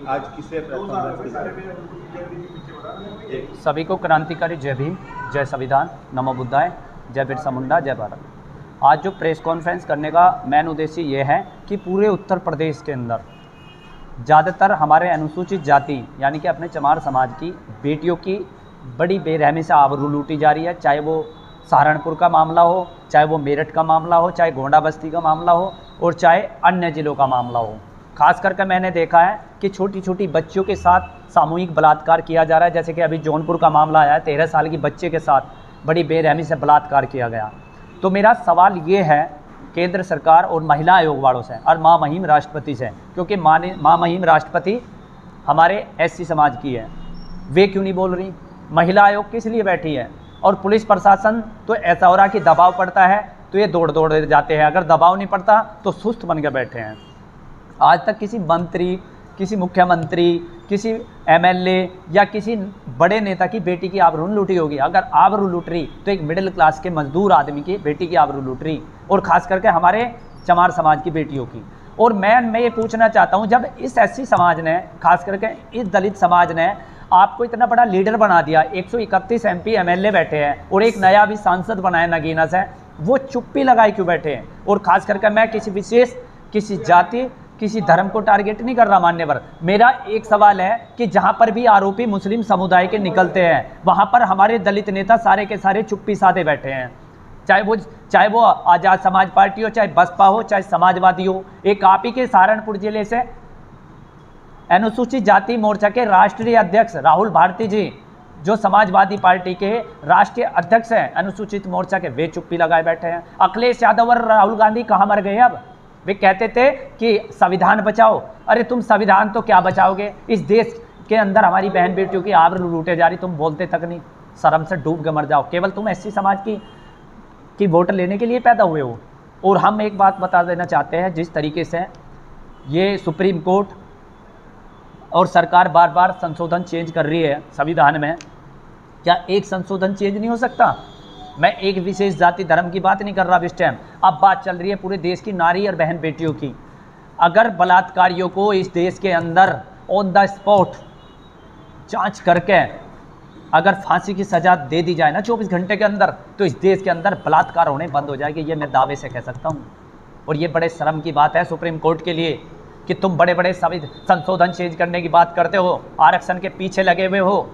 आज किसे सभी को क्रांतिकारी जय भीम, जय संविधान, नमो बुद्धाय, जय बिरसा मुंडा, जय भारत। आज जो प्रेस कॉन्फ्रेंस करने का मेन उद्देश्य ये है कि पूरे उत्तर प्रदेश के अंदर ज़्यादातर हमारे अनुसूचित जाति यानी कि अपने चमार समाज की बेटियों की बड़ी बेरहमी से आबरू लूटी जा रही है। चाहे वो सहारनपुर का मामला हो, चाहे वो मेरठ का मामला हो, चाहे गोंडा बस्ती का मामला हो और चाहे अन्य ज़िलों का मामला हो। खास करके मैंने देखा है कि छोटी छोटी बच्चियों के साथ सामूहिक बलात्कार किया जा रहा है। जैसे कि अभी जौनपुर का मामला आया है, 13 साल की बच्चे के साथ बड़ी बेरहमी से बलात्कार किया गया। तो मेरा सवाल ये है केंद्र सरकार और महिला आयोग वालों से और माँ महिम राष्ट्रपति से, क्योंकि माँ महिम राष्ट्रपति हमारे SC समाज की है, वे क्यों नहीं बोल रही? महिला आयोग किस लिए बैठी है? और पुलिस प्रशासन तो ऐसा हो रहा कि दबाव पड़ता है तो ये दौड़ दौड़ जाते हैं, अगर दबाव नहीं पड़ता तो सुस्त बन के बैठे हैं। आज तक किसी मंत्री, किसी मुख्यमंत्री, किसी MLA या किसी बड़े नेता की बेटी की आबरू लूटी होगी? अगर आबरू लूट रही तो एक मिडिल क्लास के मजदूर आदमी की बेटी की आबरू लूट रही, और ख़ास करके हमारे चमार समाज की बेटियों की। और मैं ये पूछना चाहता हूँ, जब इस SC समाज ने, खास करके इस दलित समाज ने आपको इतना बड़ा लीडर बना दिया, 131 MP MLA बैठे हैं और एक नया भी सांसद बनाया नगीना से, वो चुप्पी लगाए क्यों बैठे हैं? और ख़ास करके मैं किसी विशेष, किसी जाति, किसी धर्म को टारगेट नहीं कर रहा मान्यवर। मेरा एक सवाल है कि जहाँ पर भी आरोपी मुस्लिम समुदाय के निकलते हैं वहाँ पर हमारे दलित नेता सारे के सारे चुप्पी साधे बैठे हैं। चाहे वो आज़ाद समाज पार्टी हो, चाहे बसपा हो, चाहे समाजवादी हो। एक आप ही के सहारनपुर जिले से अनुसूचित जाति मोर्चा के राष्ट्रीय अध्यक्ष राहुल भारती जी, जो समाजवादी पार्टी के राष्ट्रीय अध्यक्ष हैं अनुसूचित मोर्चा के, वे चुप्पी लगाए बैठे हैं। अखिलेश यादव और राहुल गांधी कहाँ मर गए? अब वे कहते थे कि संविधान बचाओ। अरे तुम संविधान तो क्या बचाओगे? इस देश के अंदर हमारी बहन बेटियों की आबरू लूटे जा रही, तुम बोलते तक नहीं, शर्म से डूब के मर जाओ। केवल तुम SC समाज की वोट लेने के लिए पैदा हुए हो। और हम एक बात बता देना चाहते हैं, जिस तरीके से ये सुप्रीम कोर्ट और सरकार बार बार संशोधन चेंज कर रही है संविधान में, क्या एक संशोधन चेंज नहीं हो सकता? मैं एक विशेष जाति धर्म की बात नहीं कर रहा इस टाइम, अब बात चल रही है पूरे देश की नारी और बहन बेटियों की। अगर बलात्कारियों को इस देश के अंदर ऑन द स्पॉट जांच करके अगर फांसी की सज़ा दे दी जाए ना 24 घंटे के अंदर, तो इस देश के अंदर बलात्कार होने बंद हो जाएंगे, ये मैं दावे से कह सकता हूँ। और ये बड़े शर्म की बात है सुप्रीम कोर्ट के लिए कि तुम बड़े बड़े संशोधन चेंज करने की बात करते हो, आरक्षण के पीछे लगे हुए हो,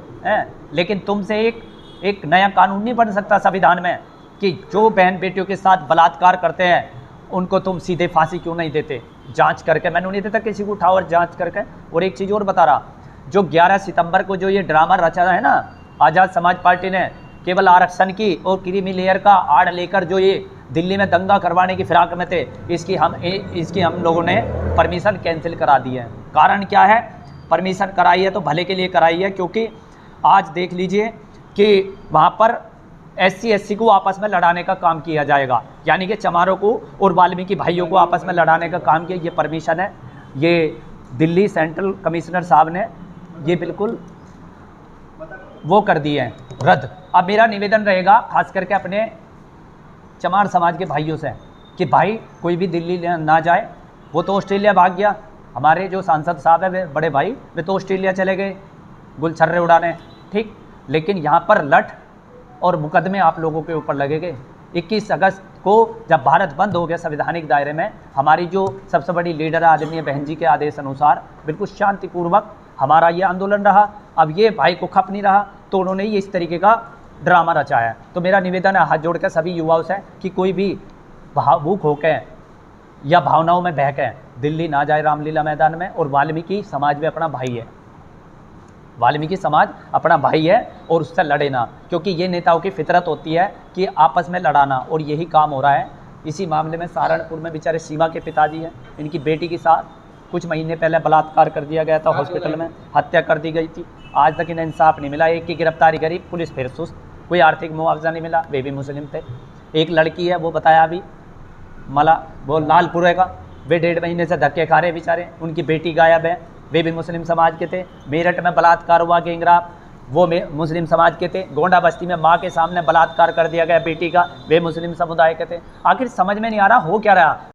लेकिन तुमसे एक नया कानून नहीं बन सकता संविधान में कि जो बहन बेटियों के साथ बलात्कार करते हैं उनको तुम सीधे फांसी क्यों नहीं देते? जांच करके, मैंने नहीं देता किसी को उठाओ और जांच करके। और एक चीज़ और बता रहा, जो 11 सितंबर को जो ये ड्रामा रचा है ना आज़ाद समाज पार्टी ने, केवल आरक्षण की और क्रीमी लेयर का आड़ लेकर जो ये दिल्ली में दंगा करवाने की फिराक में थे, इसकी हम लोगों ने परमिशन कैंसिल करा दी है। कारण क्या है? परमिशन कराई है तो भले के लिए कराई है, क्योंकि आज देख लीजिए कि वहाँ पर SC को आपस में लड़ाने का काम किया जाएगा, यानी कि चमारों को और वाल्मीकि भाइयों को आपस में लड़ाने का काम किया। ये परमिशन है, ये दिल्ली सेंट्रल कमिश्नर साहब ने ये बिल्कुल वो कर दिए हैं रद्द। अब मेरा निवेदन रहेगा खास करके अपने चमार समाज के भाइयों से कि भाई कोई भी दिल्ली ना जाए, वो तो ऑस्ट्रेलिया भाग गया। हमारे जो सांसद साहब है वे बड़े भाई, वे तो ऑस्ट्रेलिया चले गए गुलछर्रे उड़ाने, ठीक। लेकिन यहाँ पर लठ और मुकदमे आप लोगों के ऊपर लगेंगे। 21 अगस्त को जब भारत बंद हो गया संवैधानिक दायरे में, हमारी जो सबसे बड़ी लीडर आदरणीय बहन जी के आदेश अनुसार बिल्कुल शांतिपूर्वक हमारा ये आंदोलन रहा। अब ये भाई को खप नहीं रहा तो उन्होंने ये इस तरीके का ड्रामा रचाया है। तो मेरा निवेदन है हाथ जोड़ कर सभी युवाओं से कि कोई भी भावुक होकर या भावनाओं में बह के दिल्ली ना जाए रामलीला मैदान में। और वाल्मीकि समाज में अपना भाई है, वाल्मीकि समाज अपना भाई है और उससे लड़े ना, क्योंकि ये नेताओं की फितरत होती है कि आपस में लड़ाना, और यही काम हो रहा है। इसी मामले में सहारनपुर में बेचारे सीमा के पिताजी हैं, इनकी बेटी के साथ कुछ महीने पहले बलात्कार कर दिया गया था, हॉस्पिटल में हत्या कर दी गई थी। आज तक इन्हें इंसाफ नहीं मिला। एक की गिरफ्तारी करी, पुलिस फिर सुस्त, कोई आर्थिक मुआवजा नहीं मिला, वे भी मुस्लिम थे। एक लड़की है, वो बताया अभी वो लालपुरे का, वे 1.5 महीने से धक्के खा रहे बेचारे, उनकी बेटी गायब है, वे भी मुस्लिम समाज के थे। मेरठ में बलात्कार हुआ गैंगरेप, वो मुस्लिम समाज के थे। गोंडा बस्ती में माँ के सामने बलात्कार कर दिया गया बेटी का, वे मुस्लिम समुदाय के थे। आखिर समझ में नहीं आ रहा हो क्या रहा।